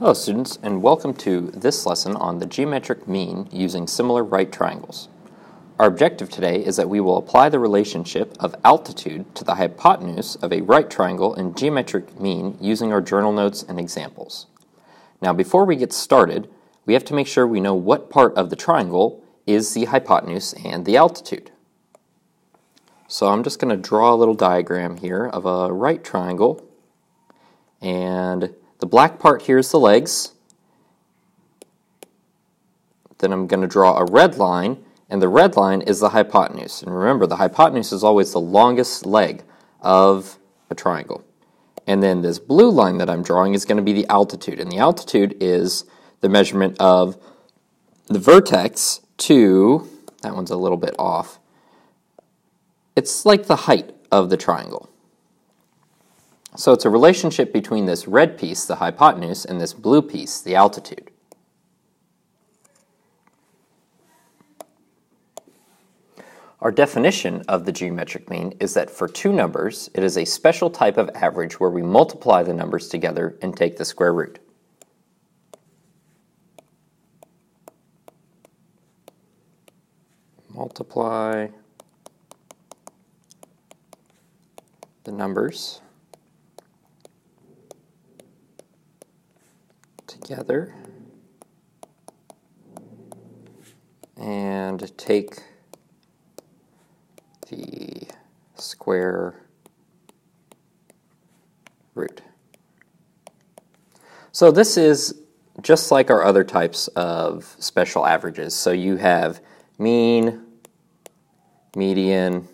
Hello students, and welcome to this lesson on the geometric mean using similar right triangles. Our objective today is that we will apply the relationship of altitude to the hypotenuse of a right triangle in geometric mean using our journal notes and examples. Now before we get started, we have to make sure we know what part of the triangle is the hypotenuse and the altitude. So I'm just going to draw a little diagram here of a right triangle, and the black part here is the legs. Then I'm going to draw a red line, and the red line is the hypotenuse. And remember, the hypotenuse is always the longest leg of a triangle. And then this blue line that I'm drawing is going to be the altitude, and the altitude is the measurement of the vertex to, that one's a little bit off, it's like the height of the triangle. So it's a relationship between this red piece, the hypotenuse, and this blue piece, the altitude. Our definition of the geometric mean is that for two numbers, it is a special type of average where we multiply the numbers together and take the square root. Multiply the numbers together and take the square root. So this is just like our other types of special averages. So you have mean, median,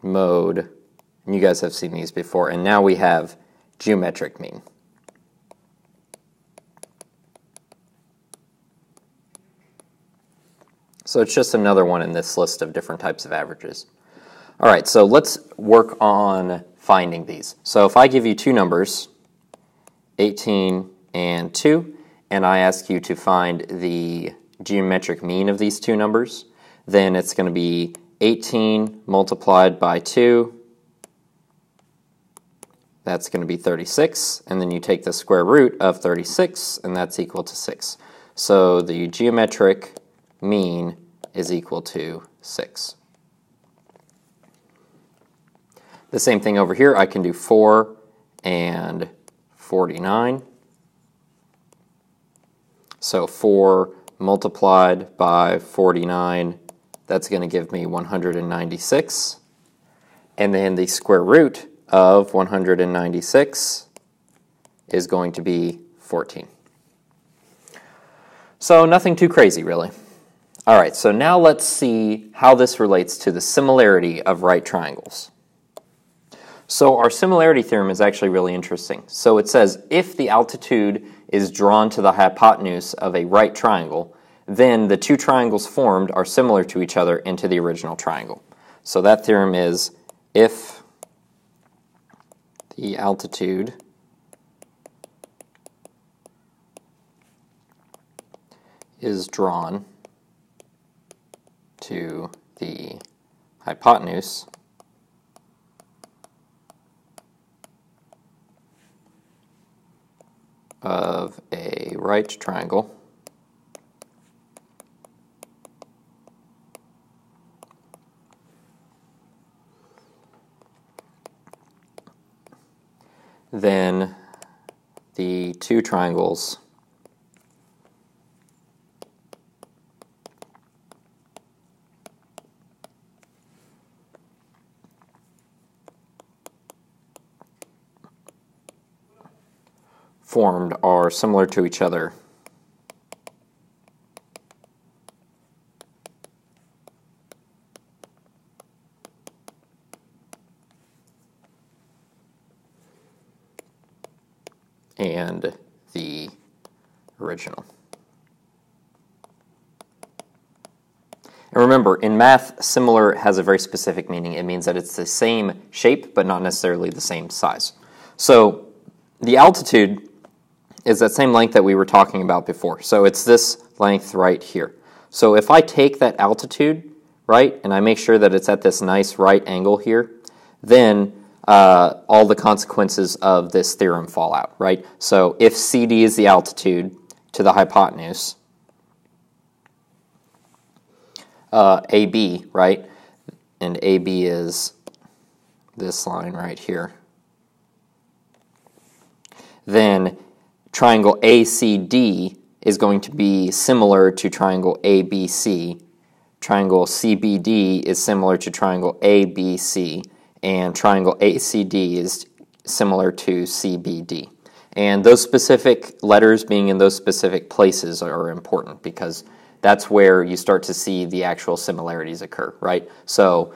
mode, and you guys have seen these before, and now we have geometric mean. So it's just another one in this list of different types of averages. All right, so let's work on finding these. So if I give you two numbers, 18 and 2, and I ask you to find the geometric mean of these two numbers, then it's going to be 18 multiplied by 2, that's going to be 36, and then you take the square root of 36, and that's equal to 6. So the geometric mean is equal to 6. The same thing over here, I can do 4 and 49. So 4 multiplied by 49, that's going to give me 196. And then the square root of 196 is going to be 14. So nothing too crazy, really. All right, so now let's see how this relates to the similarity of right triangles. So our similarity theorem is actually really interesting. So it says if the altitude is drawn to the hypotenuse of a right triangle, then the two triangles formed are similar to each other into the original triangle. So that theorem is if the altitude is drawn to the hypotenuse of a right triangle, then the two triangles formed are similar to each other and the original. And remember, in math, similar has a very specific meaning. It means that it's the same shape, but not necessarily the same size. So the altitude is that same length that we were talking about before. So it's this length right here. So if I take that altitude, right, and I make sure that it's at this nice right angle here, then all the consequences of this theorem fall out, right? So if CD is the altitude to the hypotenuse, AB, right? And AB is this line right here. Then triangle ACD is going to be similar to triangle ABC. Triangle CBD is similar to triangle ABC. And triangle ACD is similar to CBD. And those specific letters being in those specific places are important because that's where you start to see the actual similarities occur, right? So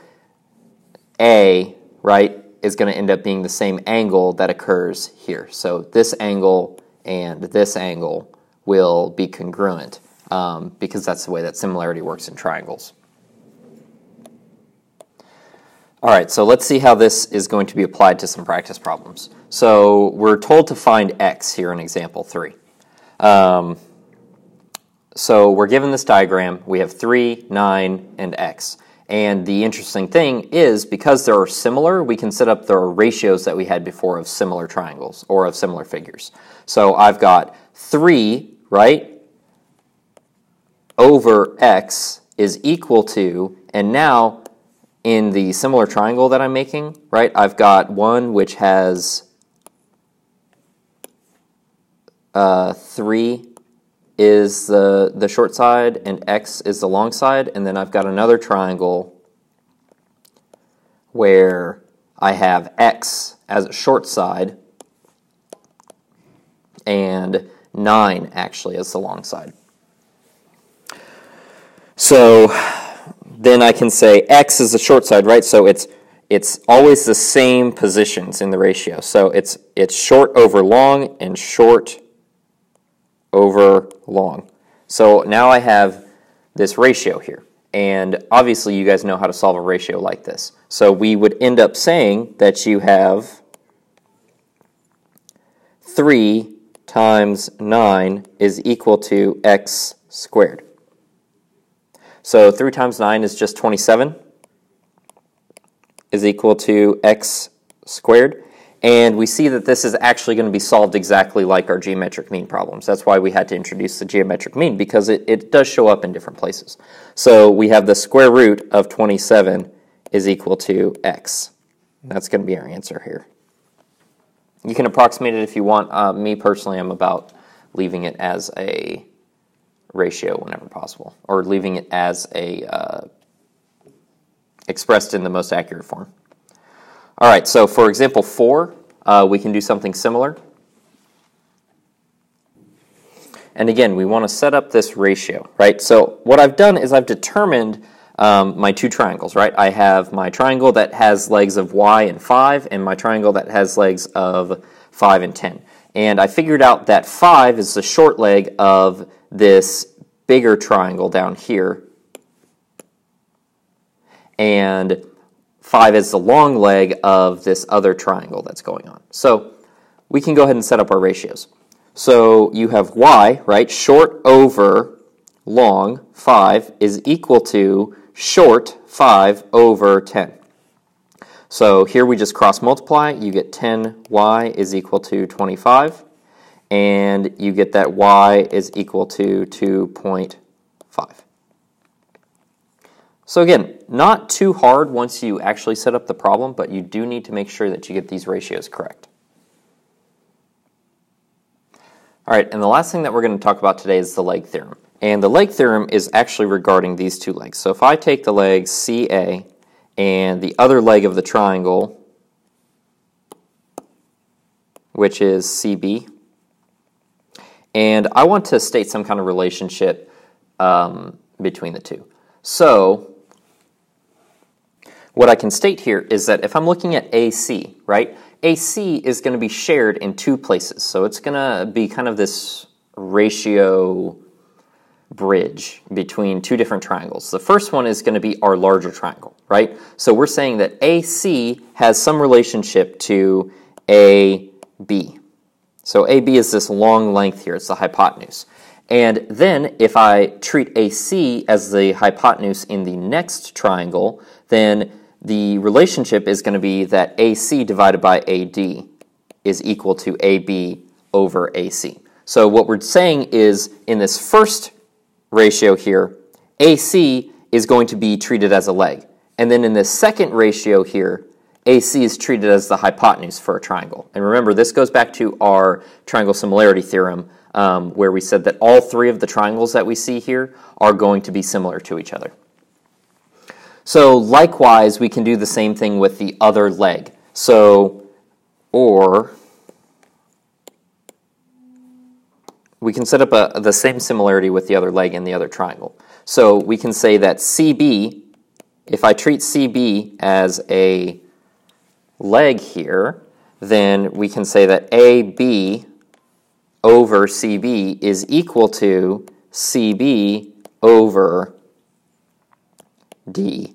A, right, is going to end up being the same angle that occurs here. So this angle and this angle will be congruent because that's the way that similarity works in triangles. All right, so let's see how this is going to be applied to some practice problems. So we're told to find x here in example 3. So we're given this diagram. We have 3, 9, and x. And the interesting thing is, because they're similar, we can set up the ratios that we had before of similar triangles or of similar figures. So I've got 3, right, over x is equal to, and now in the similar triangle that I'm making, right, I've got one which has 3 is the short side and x is the long side, and then I've got another triangle where I have x as a short side and 9 actually as the long side. So then I can say x is the short side, right? So it's always the same positions in the ratio. So it's short over long and short over long. So now I have this ratio here. And obviously you guys know how to solve a ratio like this. So we would end up saying that you have 3 times 9 is equal to x squared. So 3 times 9 is just 27 is equal to x squared. And we see that this is actually going to be solved exactly like our geometric mean problems. That's why we had to introduce the geometric mean, because it does show up in different places. So we have the square root of 27 is equal to x. That's going to be our answer here. You can approximate it if you want. Me personally, I'm about leaving it as a ratio whenever possible, or leaving it as a expressed in the most accurate form. All right, so for example 4, we can do something similar. And again, we want to set up this ratio, right? So what I've done is I've determined my two triangles, right? I have my triangle that has legs of y and 5, and my triangle that has legs of 5 and 10. And I figured out that 5 is the short leg of this bigger triangle down here, and 5 is the long leg of this other triangle that's going on. So we can go ahead and set up our ratios. So you have y, right, short over long, 5, is equal to short 5 over 10. So here we just cross multiply. You get 10y is equal to 25, and you get that y is equal to 2.5. So again, not too hard once you actually set up the problem, but you do need to make sure that you get these ratios correct. All right, and the last thing that we're going to talk about today is the leg theorem. And the leg theorem is actually regarding these two legs. So if I take the leg CA and the other leg of the triangle, which is CB, and I want to state some kind of relationship between the two. So what I can state here is that if I'm looking at AC, right, AC is going to be shared in two places. So it's going to be kind of this ratio bridge between two different triangles. The first one is going to be our larger triangle, right? So we're saying that AC has some relationship to AB. So AB is this long length here. It's the hypotenuse. And then if I treat AC as the hypotenuse in the next triangle, then the relationship is going to be that AC divided by AD is equal to AB over AC. So what we're saying is in this first ratio here, AC is going to be treated as a leg. And then in this second ratio here, AC is treated as the hypotenuse for a triangle. And remember, this goes back to our triangle similarity theorem, where we said that all three of the triangles that we see here are going to be similar to each other. So likewise, we can do the same thing with the other leg. So, or we can set up the same similarity with the other leg in the other triangle. So we can say that CB, if I treat CB as a leg here, then we can say that AB over CB is equal to CB over DB.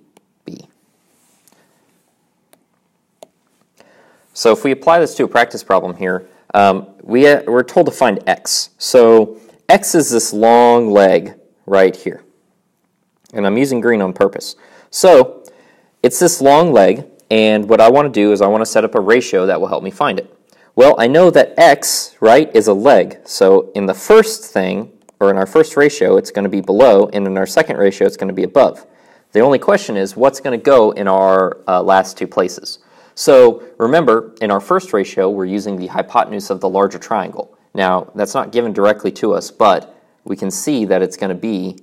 So if we apply this to a practice problem here, we're told to find x. So x is this long leg right here. And I'm using green on purpose. So it's this long leg, and what I want to do is I want to set up a ratio that will help me find it. Well, I know that x, right, is a leg. So in the first thing, or in our first ratio, it's going to be below, and in our second ratio, it's going to be above. The only question is, what's going to go in our last two places? So remember, in our first ratio, we're using the hypotenuse of the larger triangle. Now, that's not given directly to us, but we can see that it's going to be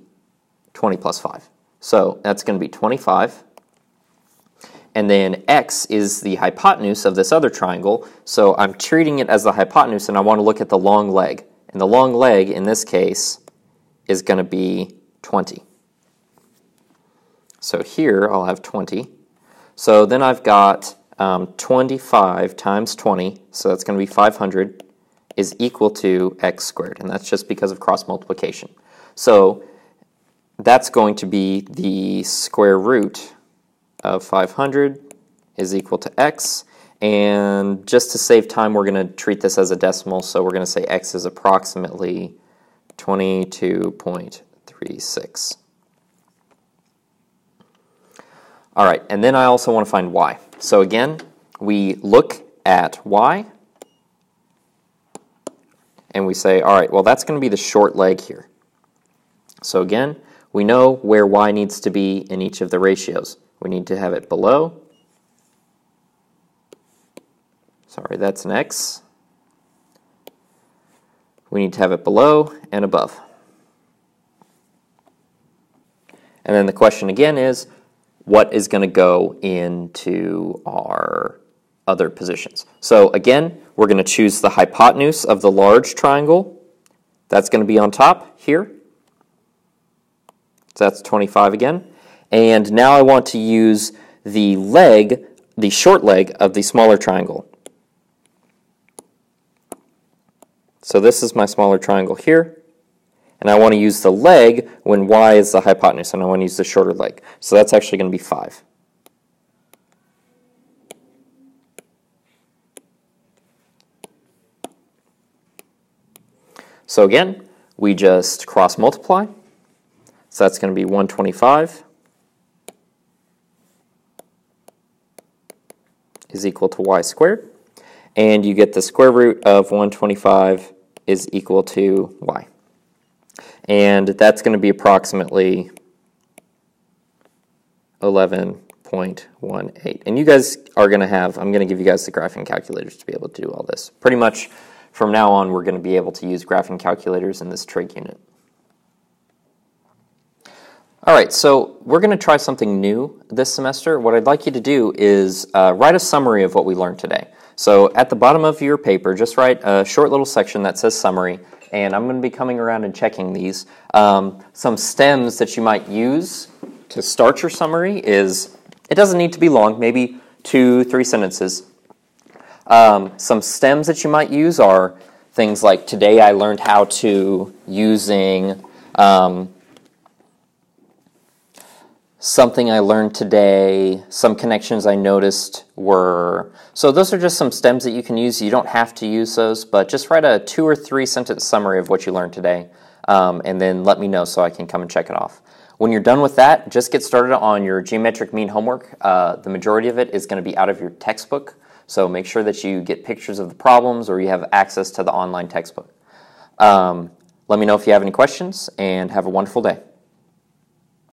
20 plus 5. So that's going to be 25. And then x is the hypotenuse of this other triangle, so I'm treating it as the hypotenuse, and I want to look at the long leg. And the long leg, in this case, is going to be 20. So here, I'll have 20. So then I've got 25 times 20, so that's going to be 500, is equal to x squared, and that's just because of cross multiplication. So that's going to be the square root of 500 is equal to x, and just to save time, we're going to treat this as a decimal, so we're going to say x is approximately 22.36. All right, and then I also want to find y. So again, we look at y, and we say, all right, well, that's going to be the short leg here. So again, we know where y needs to be in each of the ratios. We need to have it below. Sorry, that's an x. We need to have it below and above. And then the question again is, what is going to go into our other positions? So again, we're going to choose the hypotenuse of the large triangle. That's going to be on top here. So that's 25 again. And now I want to use the leg, the short leg of the smaller triangle. So this is my smaller triangle here. And I want to use the leg when y is the hypotenuse, and I want to use the shorter leg. So that's actually going to be 5. So again, we just cross multiply. So that's going to be 125 is equal to y squared. And you get the square root of 125 is equal to y. And that's going to be approximately 11.18. And you guys are going to have, I'm going to give you guys the graphing calculators to be able to do all this. Pretty much from now on, we're going to be able to use graphing calculators in this trig unit. All right, so we're going to try something new this semester. What I'd like you to do is write a summary of what we learned today. So at the bottom of your paper, just write a short little section that says summary, and I'm going to be coming around and checking these. Some stems that you might use to start your summary is, it doesn't need to be long, maybe 2-3 sentences. Some stems that you might use are things like, today I learned how to, using, something I learned today, some connections I noticed were. So those are just some stems that you can use. You don't have to use those, but just write a 2 or 3 sentence summary of what you learned today, and then let me know so I can come and check it off. When you're done with that, just get started on your geometric mean homework. The majority of it is going to be out of your textbook, so make sure that you get pictures of the problems or you have access to the online textbook. Let me know if you have any questions, and have a wonderful day.